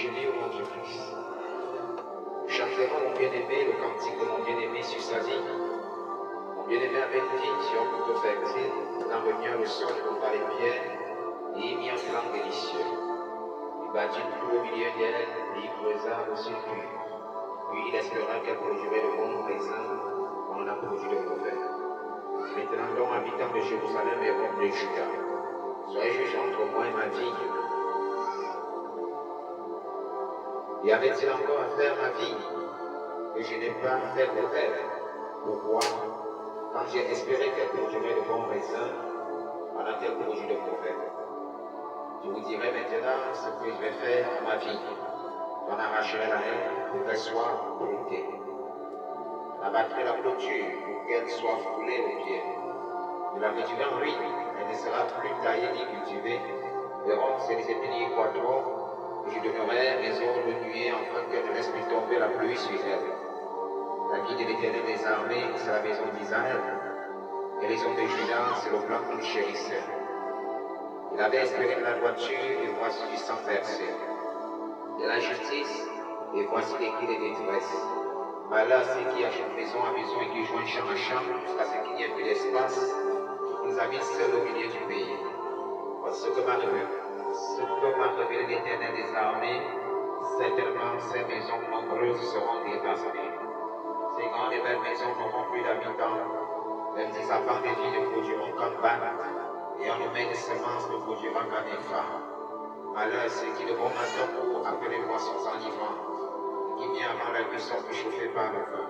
Je dis au nom de Christ. Chantez-moi mon bien-aimé, le cantique de mon bien-aimé sur sa vie. Mon bien-aimé avait dit sur plutôt fertile, dans le mien le sol par les pierres, et il mit un plan délicieux. Il bâtit tout au milieu d'elle, et il creusa au circuit. Puis il espéra qu'elle produirait de bons raisins, on en a produit de mauvais. Maintenant donc, habitants de Jérusalem et hommes de Juda, soyez juges entre moi et ma vie. Y avait-il encore à faire ma vie que je n'ai pas fait de rêve? Pourquoi? Quand j'ai espéré qu'elle produirait de bons raisins, en a-t-elle produit de mauvais? Je vous dirai maintenant ce que je vais faire à ma vie. J'en arracherai la haine pour qu'elle soit brûlée. J'abattrai la clôture pour qu'elle soit foulée aux pieds. Je la réduirai en ruine, elle ne sera plus taillée ni cultivée. Les ronces et les épines y croîtront. Je donnerai mes ordres de nuée afin qu'elle ne laisse plus tomber la pluie sur elle. La vie de l'Éternel des armées, c'est la maison d'Israël. Et les hommes de Juda, c'est le plan qu'il chérissait. Il avait espéré de la droiture, et voici du sang versé. De la justice, et voici les cris de détresse. Malheur, ceux qui achètent maison à maison et qui joignent chambre à chambre, jusqu'à ce qu'il n'y ait plus d'espace. Ils habitent seuls au milieu du pays. Voici ce que m'a révélé l'Éternel des armées, certainement ces maisons nombreuses seront dévastées. Ces grandes et belles maisons n'auront plus d'habitants, même si sa part de vie ne produiront qu'un bat, et en humain de semences ne produira qu'un effort. Malheur ceux qui de bon matin courent après les boissons enivrantes, qui vient avant la cuisson plus chauffée par le feu.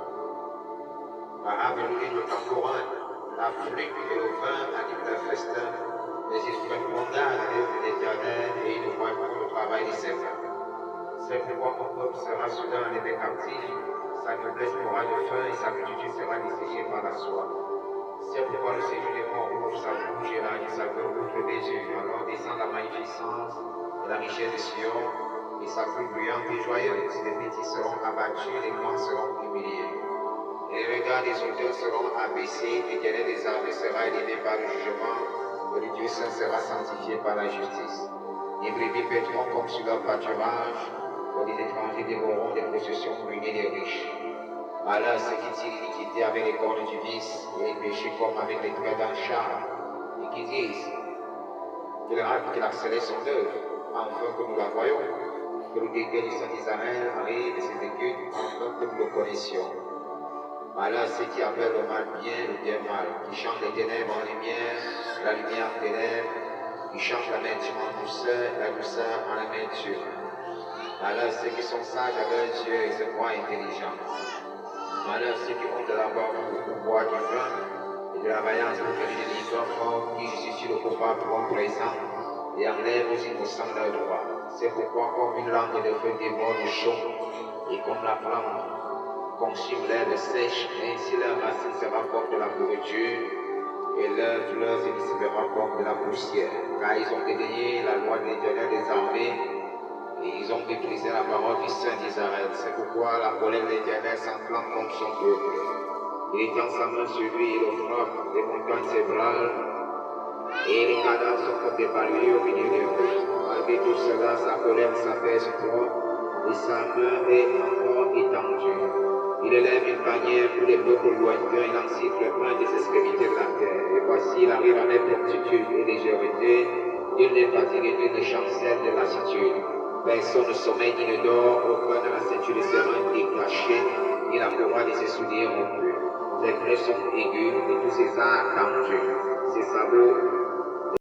Par l'ouïe le tambourin, la flûte et le vin animent leur festin, mais ils prennent garde à l'œuvre de l'Éternel et ils ne voient pas le travail de ses mains. C'est pourquoi mon peuple sera soudain enlevé captif, sa noblesse mourra de faim et sa multitude sera desséchée par la soie. C'est pourquoi le séjour des morts ouvre sa bouche et l'âge de sa gueule ouvre des yeux. Alors descend la magnificence et la richesse de Sion et sa pluie bruyante et joyeuse. Les petits seront abattus, les grands seront humiliés. Et les regards des auteurs seront abaissés, l'Éternel des armées sera élevé par le jugement, et le Dieu saint sera sanctifié par la justice. Les brebis paîtront comme sur leur pâturage, et les étrangers dévoreront des possessions ruinées des riches. Malheur ceux qui tirent l'iniquité avec les cordes du vice, et les péchés comme avec les traits d'un char, et qui disent qu'il rate qu'il accélère son œuvre, enfin que nous la voyons, que le décret du Saint d'Israël arrive et s'exécute, enfin que nous le connaissions. Malheur ceux qui appellent le mal bien, le bien mal, qui changent les ténèbres en lumière, la lumière en ténèbres, qui changent l'amertume en douceur, la douceur en amertume. Malheur ceux qui sont sages à leurs yeux et se croient intelligents. Malheur ceux qui ont de la barbe pour boire du vin, et de la vaillance pour tenir des livres forts, qui justifient le coupable pour un présent, et enlèvent aux innocents leurs droits. C'est pourquoi comme une langue de feu dévore le chaud, et comme la flamme consume l'herbe sèche, ainsi leur racine sera comme de la pourriture, et leur fleur se dissipera comme de la poussière. Car ils ont dédaigné la loi de l'Éternel des armées, et ils ont méprisé la parole du Saint d'Israël. C'est pourquoi la colère de l'Éternel s'enflamme comme son peuple. Il étend sa main sur lui et le frappe, les montagnes s'ébranlent, et les cadavres sont comme des balayés au milieu des rues. Malgré tout cela, sa colère s'apaise toi, et sa main est encore étendue. Il élève une bannière pour les peuples lointains, il en siffle plein des extrémités de la terre. Et voici, il arrive avec promptitude et légèreté, il n'est fatigué, il ne chancelle de lassitude. Personne ne sommeille ni ne dort, aucun dans la ceinture de ses reins est caché, ni la courroie de ses souliers rompus. Ses traits sont aigus et tous ses arts tendus. Ses sabots